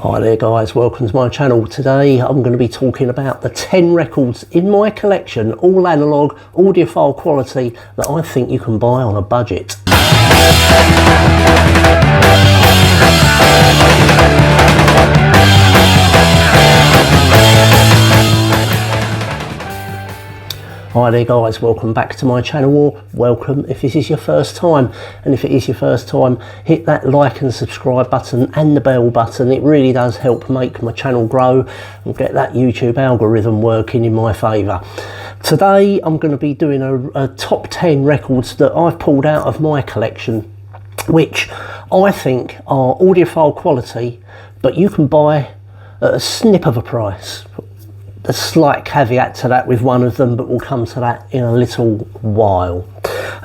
Hi there guys, welcome to my channel. Today I'm going to be talking about the 10 records in my collection, all analog, audiophile quality, that I think you can buy on a budget. Hi there guys, welcome back to my channel, or welcome if this is your first time, and if it is your first time, hit that like and subscribe button and the bell button. It really does help make my channel grow and get that YouTube algorithm working in my favour. Today I'm going to be doing a top 10 records that I've pulled out of my collection, which I think are audiophile quality, but you can buy at a snip of a price. A slight caveat to that with one of them, but we'll come to that in a little while.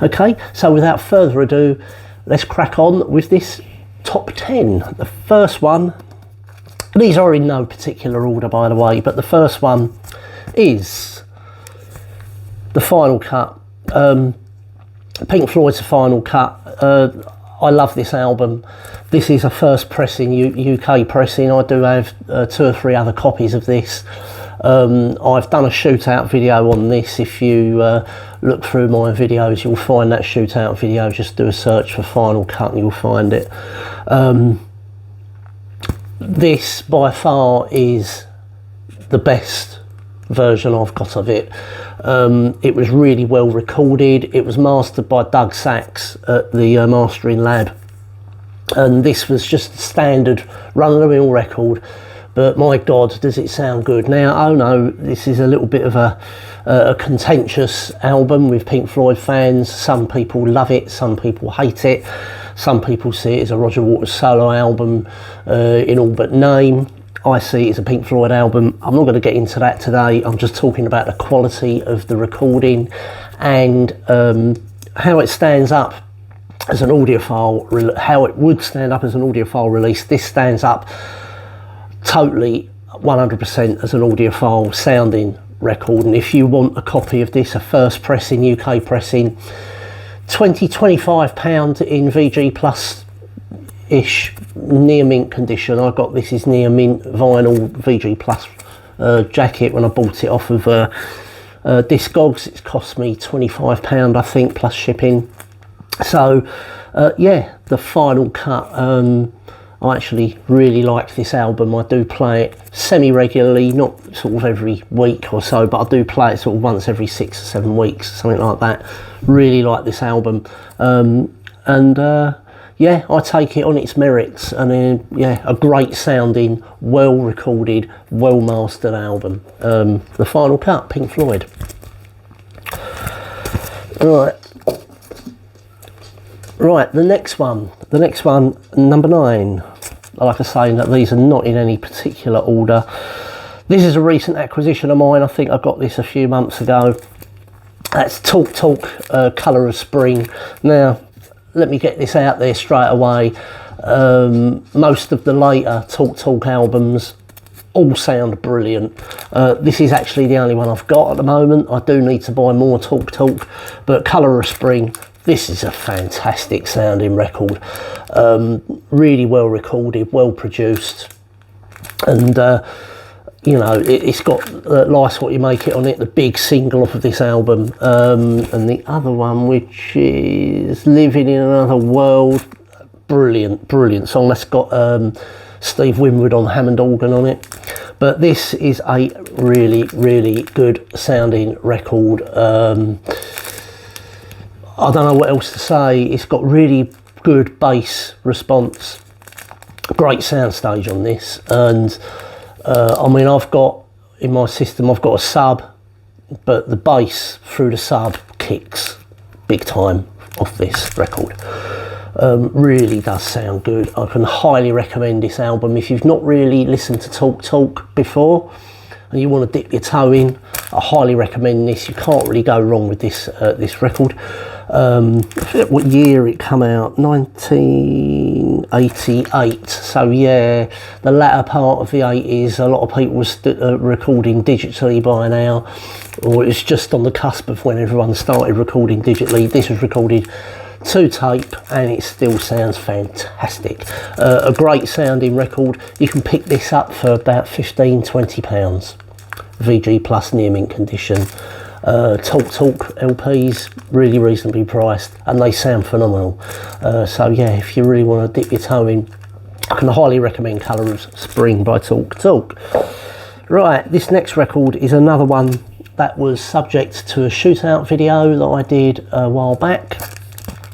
Okay, so without further ado, let's crack on with this top 10. The first one, these are in no particular order by the way, but the first one is the Final Cut. Pink Floyd's The Final Cut. I love this album. This is a first pressing, UK pressing. I do have 2 or 3 other copies of this. I've done a shootout video on this. If you look through my videos, you'll find that shootout video. Just do a search for Final Cut and you'll find it. This by far is the best version I've got of it. It was really well recorded. It was mastered by Doug Sachs at the Mastering Lab, and this was just a standard run-of-the-mill record. But my God, does it sound good. Now, oh no, this is a little bit of a contentious album with Pink Floyd fans. Some people love it, some people hate it. Some people see it as a Roger Waters solo album in all but name. I see it as a Pink Floyd album. I'm not going to get into that today. I'm just talking about the quality of the recording and how it stands up as an audiophile, how it would stand up as an audiophile release. This stands up totally 100% as an audiophile sounding record, and if you want a copy of this, a first pressing, UK pressing, £20-25 in VG plus ish, near mint condition. I got this is near mint vinyl VG plus jacket when I bought it off of Discogs. It's cost me £25 I think plus shipping. So yeah, the Final Cut. I actually really like this album. I do play it semi-regularly, not sort of every week or so, but I do play it sort of once every 6 or 7 weeks, something like that. Really like this album. Yeah, I take it on its merits, and yeah, a great sounding, well recorded, well mastered album. The Final Cut, Pink Floyd. Right, the next one, number 9. Like I say, that these are not in any particular order. This is a recent acquisition of mine. I think I got this a few months ago. That's Talk Talk, Colour of Spring. Now, let me get this out there straight away. Most of the later Talk Talk albums all sound brilliant. This is actually the only one I've got at the moment. I do need to buy more Talk Talk, but Colour of Spring, this is a fantastic sounding record. Really well recorded, well produced, and you know, it's got Life's What You Make It on it, the big single off of this album, and the other one, which is Living in Another World, brilliant song. That's got Steve Winwood on Hammond organ on it. But this is a really good sounding record. I don't know what else to say. It's got really good bass response, great soundstage on this, and I mean, I've got in my system, I've got a sub, but the bass through the sub kicks big time off this record. Really does sound good. I can highly recommend this album. If you've not really listened to Talk Talk before and you want to dip your toe in, I highly recommend this. You can't really go wrong with this this record. I forget what year it came out, 1988. So yeah, the latter part of the 80s. A lot of people were recording digitally by now, or it's just on the cusp of when everyone started recording digitally. This was recorded to tape, and it still sounds fantastic. A great sounding record. You can pick this up for about £15–20. VG Plus near mint condition. Talk LPs, really reasonably priced, and they sound phenomenal. So yeah, if you really want to dip your toe in, I can highly recommend Colours Spring by Talk. Right, this next record is another one that was subject to a shootout video that I did a while back,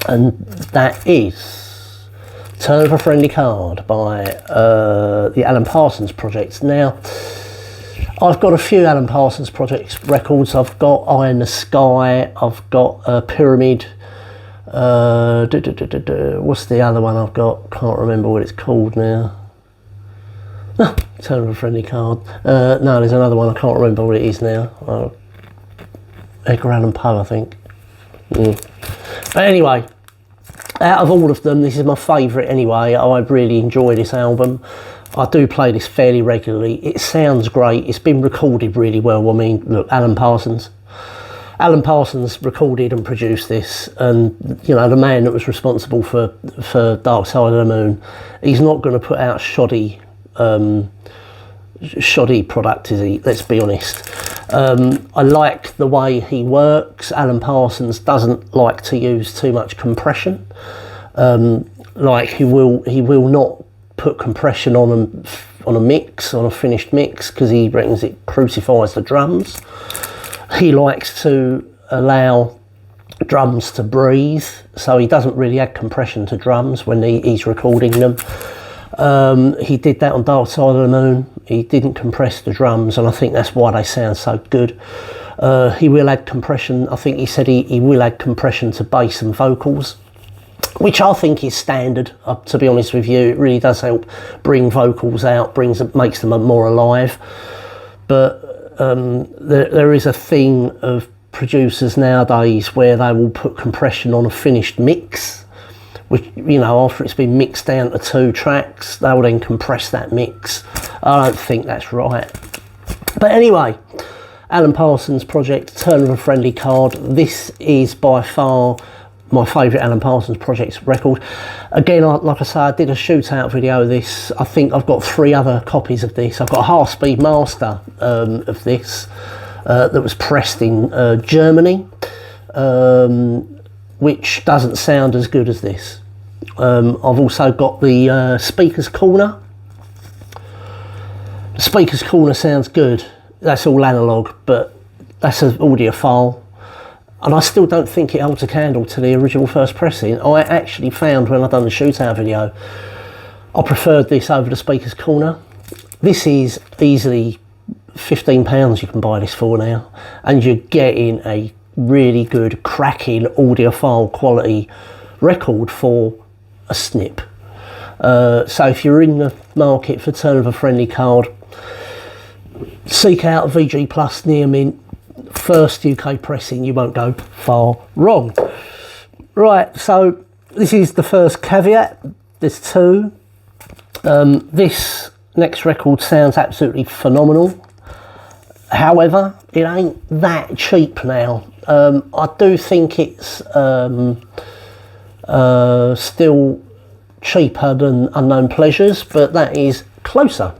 and that is Turn of a Friendly Card by the Alan Parsons Project. Now, I've got a few Alan Parsons Project records. I've got Eye in the Sky, I've got Pyramid, what's the other one I've got? Can't remember what it's called now. No, Turn of a Friendly Card. No, there's another one, I can't remember what it is now. Edgar Allan Poe, I think. But anyway, out of all of them, this is my favourite anyway. I really enjoy this album. I do play this fairly regularly. It sounds great. It's been recorded really well. I mean, look, Alan Parsons recorded and produced this, and you know, the man that was responsible for Dark Side of the Moon, he's not going to put out shoddy product, is he? Let's be honest. I like the way he works. Alan Parsons doesn't like to use too much compression. Like he will not put compression on a mix, on a finished mix, because he reckons it crucifies the drums. He likes to allow drums to breathe, so he doesn't really add compression to drums when he's recording them. He did that on Dark Side of the Moon. He didn't compress the drums, and I think that's why they sound so good. He will add compression. I think he said he will add compression to bass and vocals, which I think is standard, to be honest with you. It really does help bring vocals out, makes them more alive. But there is a thing of producers nowadays where they will put compression on a finished mix, which, you know, after it's been mixed down to 2 tracks, they will then compress that mix. I don't think that's right. But anyway, Alan Parsons Project, Turn of a Friendly Card. This is by far my favourite Alan Parsons Project record. Again, like I say, I did a shootout video of this. I think I've got 3 other copies of this. I've got a half-speed master of this that was pressed in Germany, which doesn't sound as good as this. I've also got the Speaker's Corner. The Speaker's Corner sounds good. That's all analog, but that's an audiophile. And I still don't think it holds a candle to the original first pressing. I actually found, when I've done the shootout video, I preferred this over the Speaker's Corner. This is easily £15 you can buy this for now, and you're getting a really good, cracking audiophile quality record for a snip. So if you're in the market for Turn of a Friendly Card, seek out VG Plus near mint. First UK pressing, you won't go far wrong. Right, so this is the first caveat. There's 2. This next record sounds absolutely phenomenal. However, it ain't that cheap now. I do think it's still cheaper than Unknown Pleasures, but that is closer.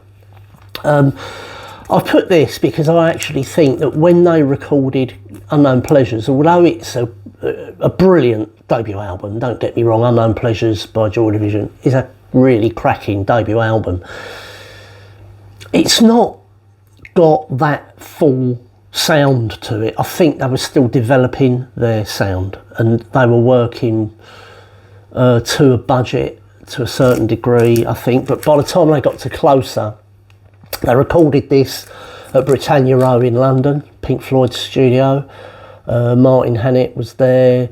I've put this because I actually think that when they recorded Unknown Pleasures, although it's a brilliant debut album, don't get me wrong, Unknown Pleasures by Joy Division is a really cracking debut album, it's not got that full sound to it. I think they were still developing their sound, and they were working to a budget to a certain degree, I think, but by the time they got to Closer, they recorded this at Britannia Row in London, Pink Floyd's studio. Martin Hannett was there.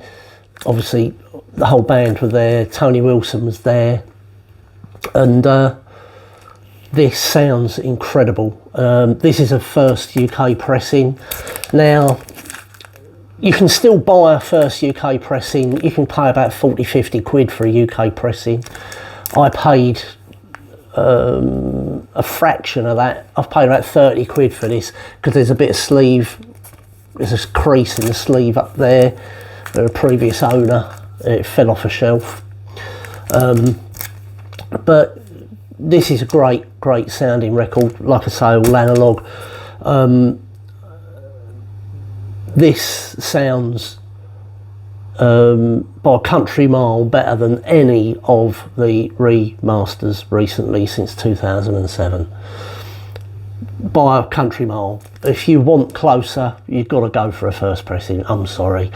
Obviously, the whole band were there. Tony Wilson was there. And this sounds incredible. This is a first UK pressing. Now, you can still buy a first UK pressing. You can pay about 40–50 quid for a UK pressing. I paid a fraction of that. I've paid about 30 quid for this because there's a bit of sleeve, there's a crease in the sleeve up there where a previous owner It fell off a shelf. But this is a great sounding record. Like I say, all analog. This sounds by a country mile better than any of the remasters recently since 2007. By a country mile. If you want closer, you've got to go for a first pressing, I'm sorry.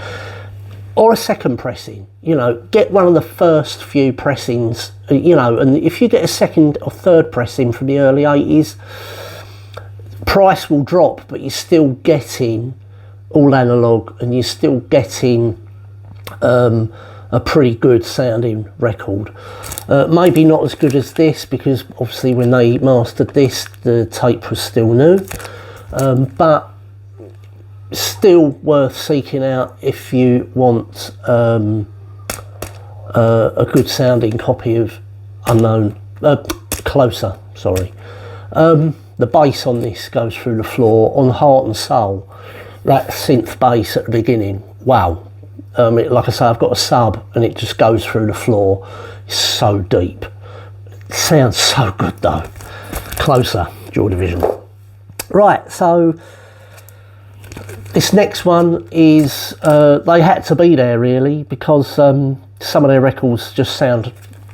Or a second pressing, you know, get one of the first few pressings, you know, and if you get a second or third pressing from the early 80s, price will drop, but you're still getting all analog and you're still getting a pretty good sounding record. Maybe not as good as this, because obviously when they mastered this, the tape was still new, but still worth seeking out if you want a good sounding copy of Closer, sorry. The bass on this goes through the floor. On Heart and Soul, that synth bass at the beginning, wow. Like I say, I've got a sub and it just goes through the floor. It's so deep. It sounds so good though. Closer, Joy Division. Right, so this next one is, they had to be there really, because some of their records just sound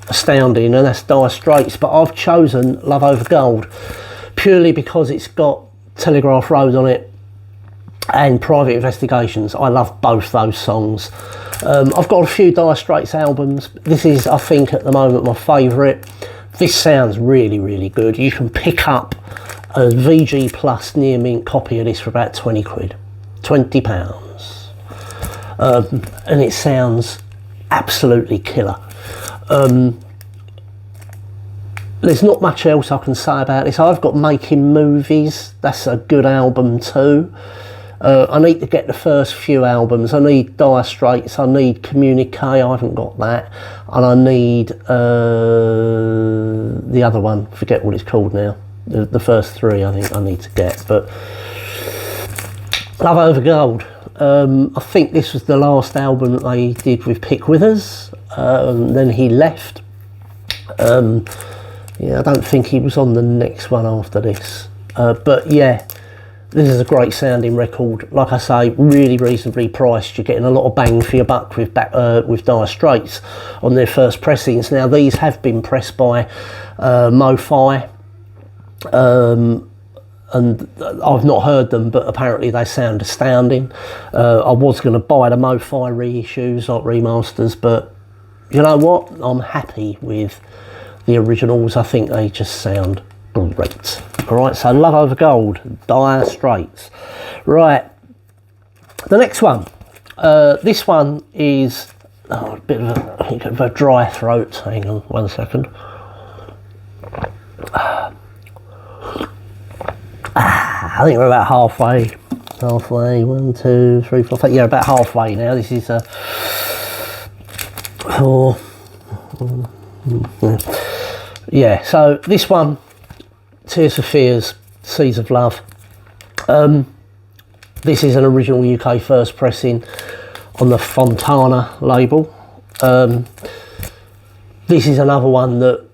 astounding, and that's Dire Straits, but I've chosen Love Over Gold purely because it's got Telegraph Road on it and Private Investigations. I love both those songs. I've got a few Dire Straits albums. This is, I think, at the moment my favourite. This sounds really good. You can pick up a VG Plus near mint copy of this for about 20 quid, £20, and it sounds absolutely killer. There's not much else I can say about this. I've got Making Movies, that's a good album too. I need to get the first few albums. I need Dire Straits, I need Communique, I haven't got that, and I need the other one, forget what it's called now. The first three I think I need to get, but Love Over Gold. I think this was the last album that they did with Pick Withers, then he left. Yeah, I don't think he was on the next one after this, but yeah, this is a great sounding record. Like I say, really reasonably priced. You're getting a lot of bang for your buck with Dire Straits on their first pressings. Now these have been pressed by Mo-Fi, and I've not heard them, but apparently they sound astounding. I was going to buy the Mo-Fi reissues, like remasters, but you know what? I'm happy with the originals. I think they just sound great. Alright, so Love Over Gold, Dire Straits. Right, the next one. This one is a bit of a dry throat. Hang on 1 second. I think we're about halfway. 1, 2, 3, 4, 5. Yeah, about halfway now. This is 4. Yeah, so this one, Tears for Fears, Seeds of Love. This is an original UK first pressing on the Fontana label. This is another one that,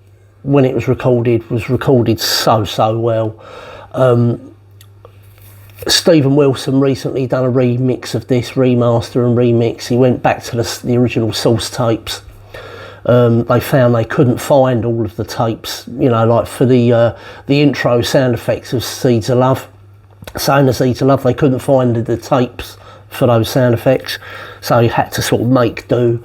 when it was recorded so well. Stephen Wilson recently done a remix of this, remaster and remix. He went back to the original source tapes. They found they couldn't find all of the tapes, you know, like for the intro sound effects of Seeds of Love, Sound of Seeds of Love, they couldn't find the tapes for those sound effects, so he had to sort of make do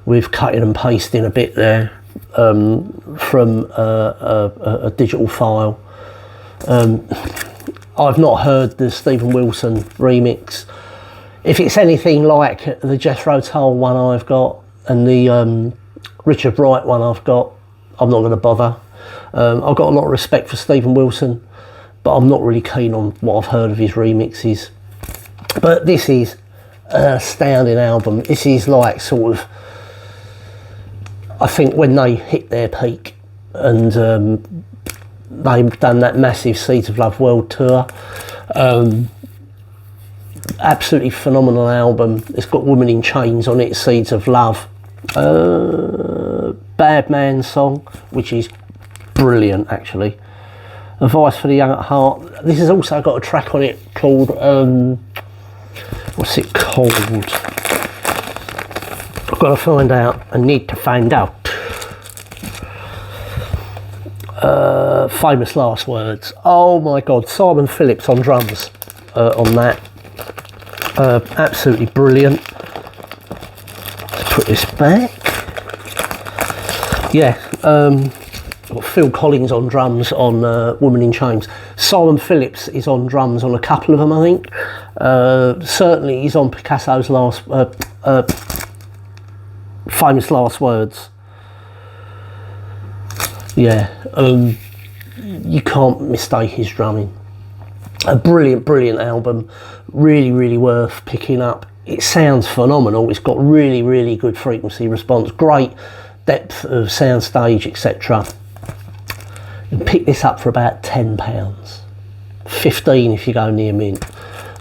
with cutting and pasting a bit there from a digital file. I've not heard the Stephen Wilson remix. If it's anything like the Jethro Tull one I've got and the Richard Wright one I've got, I'm not going to bother. I've got a lot of respect for Stephen Wilson, but I'm not really keen on what I've heard of his remixes. But this is an astounding album. This is like sort of, I think when they hit their peak and they've done that massive Seeds of Love world tour. Absolutely phenomenal album. It's got Woman in Chains on it, Seeds of Love. Bad Man song, which is brilliant actually. Advice for the Young at Heart. This has also got a track on it called, what's it called? I've got to find out. I need to find out. Famous Last Words. Oh my God, Simon Phillips on drums on that. Absolutely brilliant. Let's put this back. Yeah, Phil Collins on drums on Woman in Chains. Simon Phillips is on drums on a couple of them, I think. Certainly he's on Picasso's Famous Last Words. Yeah, you can't mistake his drumming. A brilliant album, really worth picking up. It sounds phenomenal. It's got really good frequency response, great depth of soundstage, etc. You can pick this up for about £10, 15 if you go near mint.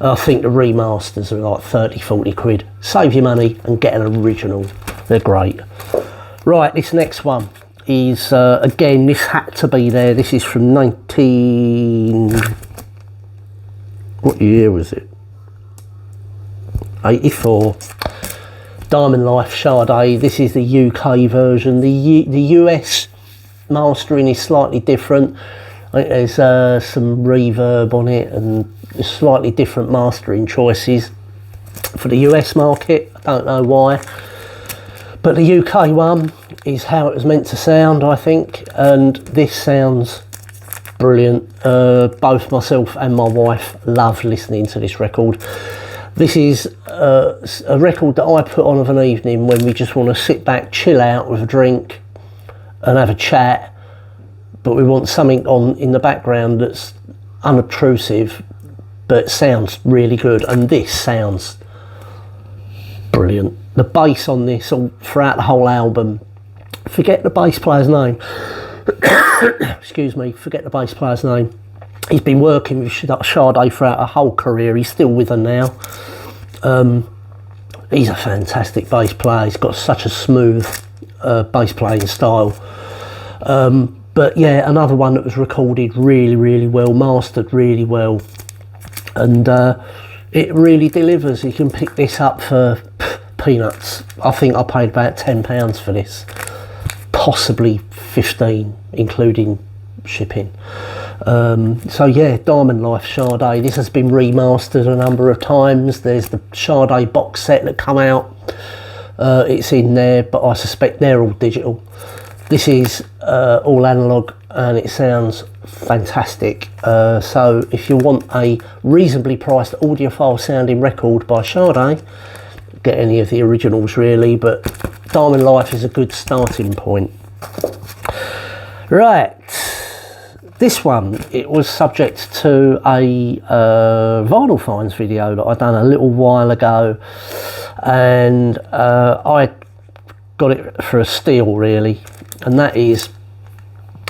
I think the remasters are like 30-40 quid. Save your money and get an original. They're great. Right, this next one is again, this had to be there. This is from what year was it? 84. Diamond Life Sade. This is the UK version. The US mastering is slightly different. I think there's some reverb on it and slightly different mastering choices for the US market. I don't know why, but the UK one is how it was meant to sound, I think, and this sounds brilliant. Both myself and my wife love listening to this record. This is a record that I put on of an evening when we just want to sit back, chill out with a drink and have a chat, but we want something on in the background that's unobtrusive but sounds really good, and this sounds brilliant. The bass on this throughout the whole album, forget the bass player's name. Excuse me, forget the bass player's name. He's been working with Sade throughout her whole career. He's still with her now. He's a fantastic bass player. He's got such a smooth bass playing style. But yeah, another one that was recorded really well, mastered really well, and it really delivers. You can pick this up for peanuts. I think I paid about £10 for this, possibly 15 including shipping. So yeah, Diamond Life Sade. This has been remastered a number of times. There's the Sade box set that come out. It's in there, but I suspect they're all digital. This is all analog and it sounds fantastic. So if you want a reasonably priced audiophile sounding record by Sade, get any of the originals really, but Diamond Life is a good starting point. Right, this one, it was subject to a vinyl finds video that I done a little while ago, and I got it for a steal really, and that is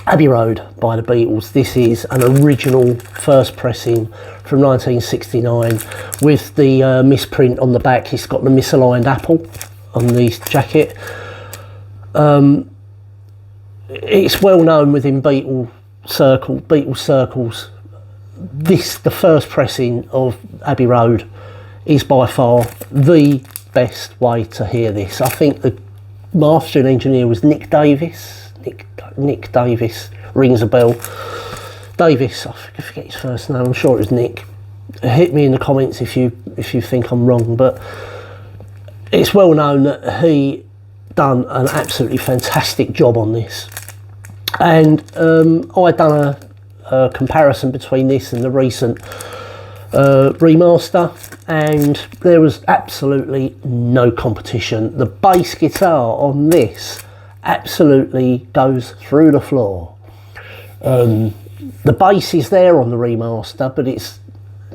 Abbey Road by the Beatles. This is an original first pressing from 1969 with the misprint on the back. It's got the misaligned apple on the jacket. It's well known within Beatles circles. This, the first pressing of Abbey Road, is by far the best way to hear this. I think the mastering engineer was Nick Davis. Nick Davis rings a bell. Davis, I forget his first name. I'm sure it was Nick. Hit me in the comments if you think I'm wrong, but it's well known that he done an absolutely fantastic job on this. And I done a comparison between this and the recent remaster, and there was absolutely no competition. The bass guitar on this absolutely goes through the floor. The bass is there on the remaster, but it's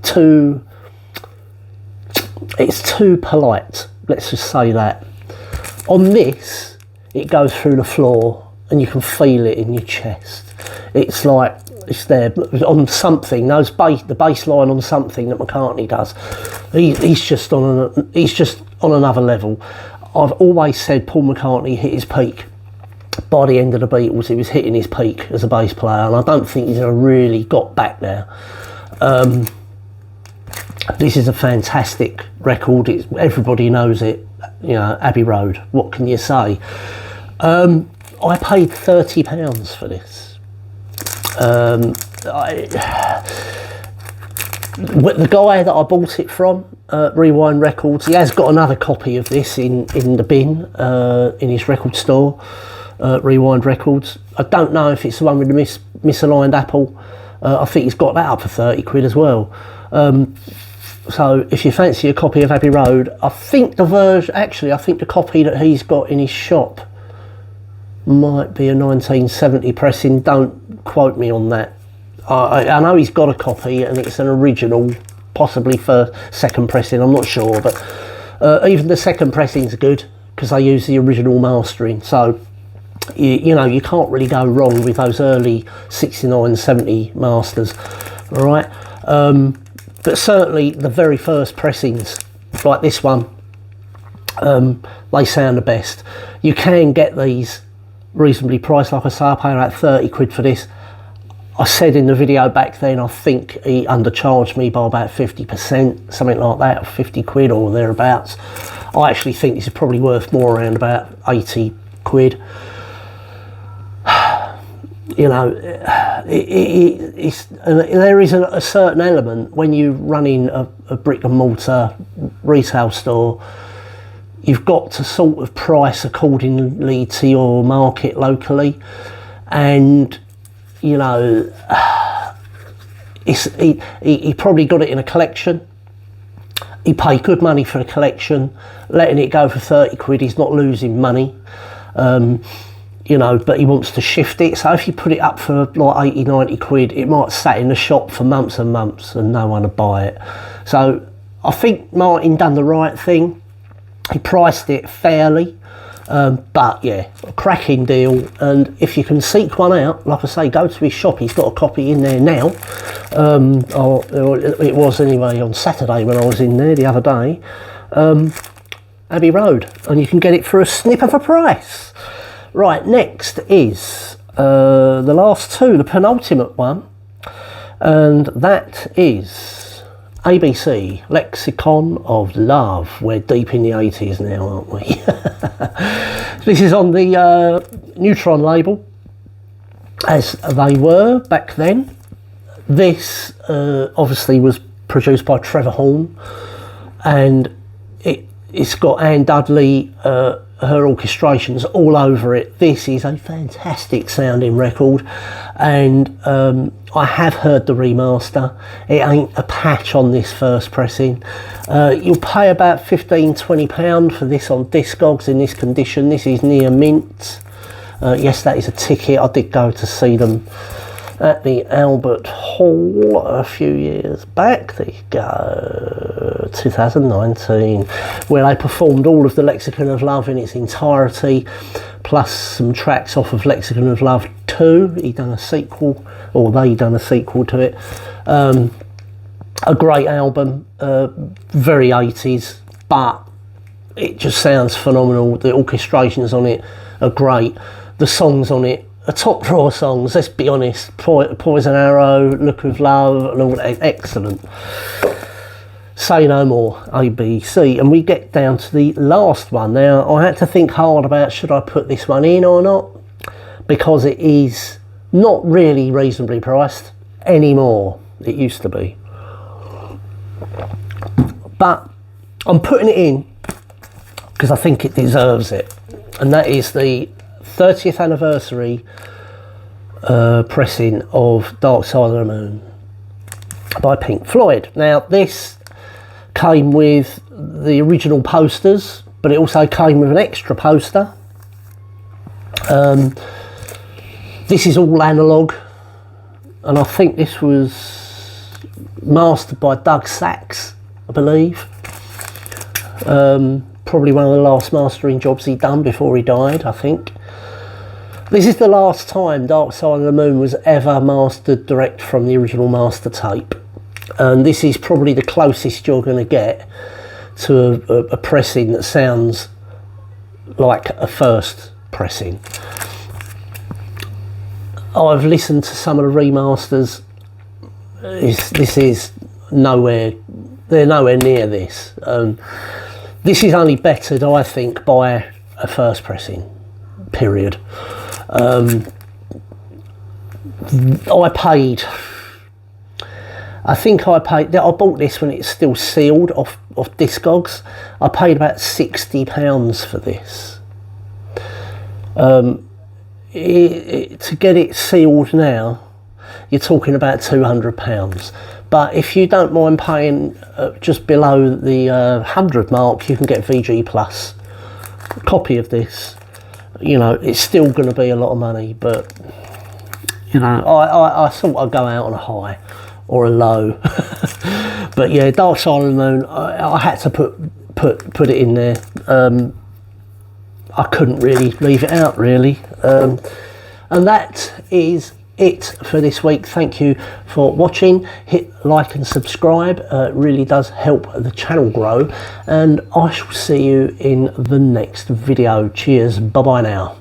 too polite, let's just say that. On this, it goes through the floor and you can feel it in your chest. It's like it's there on something. The bass line on something that McCartney does. He's just on another level. I've always said Paul McCartney hit his peak. By the end of the Beatles, he was hitting his peak as a bass player, and I don't think he's really got back now. This is a fantastic record. Everybody knows it. You know, Abbey Road. What can you say? I paid £30 for this. The guy that I bought it from, Rewind Records, he has got another copy of this in the bin in his record store, Rewind Records. I don't know if it's the one with the misaligned apple. I think he's got that up for 30 quid as well. So if you fancy a copy of Abbey Road, I think the copy that he's got in his shop might be a 1970 pressing. Don't quote me on that. I know he's got a copy and it's an original, possibly for second pressing, I'm not sure, but even the second pressing's good because they use the original mastering. So you know, you can't really go wrong with those early 69, 70 masters, all right? But certainly the very first pressings, like this one, they sound the best. You can get these reasonably priced. Like I say, I paid about 30 quid for this. I said in the video back then, I think he undercharged me by about 50%, something like that, or 50 quid or thereabouts. I actually think this is probably worth more, around about 80 quid. You know, there is a certain element when you run in a brick and mortar retail store. You've got to sort of price accordingly to your market locally, and you know, he probably got it in a collection. He paid good money for the collection. Letting it go for 30 quid, he's not losing money. You know, but he wants to shift it. So if you put it up for like 80, 90 quid, it might sat in the shop for months and months and no one would buy it. So I think Martin done the right thing. He priced it fairly, but yeah, a cracking deal. And if you can seek one out, like I say, go to his shop. He's got a copy in there now. Or it was anyway on Saturday when I was in there the other day. Abbey Road, and you can get it for a snip of a price. Right, next is the last two, the penultimate one, and that is ABC, Lexicon of Love. We're deep in the 80s now, aren't we? This is on the Neutron label, as they were back then. This obviously was produced by Trevor Horn, and it's got Anne Dudley, her orchestrations all over it. This is a fantastic sounding record, and I have heard the remaster. It ain't a patch on this first pressing. You'll pay about £15-20 for this on Discogs in this condition. This is near mint. Yes, that is a ticket. I did go to see them at the Albert Hall a few years back. There you go, 2019, where they performed all of the Lexicon of Love in its entirety, plus some tracks off of Lexicon of Love 2. He done a sequel, or they done a sequel to it. A great album, very 80s, but it just sounds phenomenal. The orchestrations on it are great. The songs on it, top drawer songs, let's be honest. Poison Arrow, Look of Love, and all that, excellent. Say no more, ABC. And we get down to the last one. Now, I had to think hard about should I put this one in or not, because it is not really reasonably priced anymore. It used to be. But I'm putting it in because I think it deserves it. And that is the 30th anniversary pressing of Dark Side of the Moon by Pink Floyd. Now, this came with the original posters, but it also came with an extra poster. This is all analog, and I think this was mastered by Doug Sachs, I believe. Probably one of the last mastering jobs he'd done before he died, I think. This is the last time Dark Side of the Moon was ever mastered direct from the original master tape. And this is probably the closest you're going to get to a pressing that sounds like a first pressing. I've listened to some of the remasters. This is nowhere, they're nowhere near this. This is only bettered, I think, by a first pressing, period. I bought this when it's still sealed off Discogs. I paid about £60 for this. To get it sealed now, you're talking about £200. But if you don't mind paying just below the 100 mark, you can get VG Plus a copy of this. You know, it's still going to be a lot of money, but you know, I thought I'd go out on a high or a low. But yeah, Dark Side of the Moon, I had to put it in there. I couldn't really leave it out, really. And that is it for this week. Thank you for watching. Hit like and subscribe. It really does help the channel grow. And I shall see you in the next video. Cheers. Bye bye now.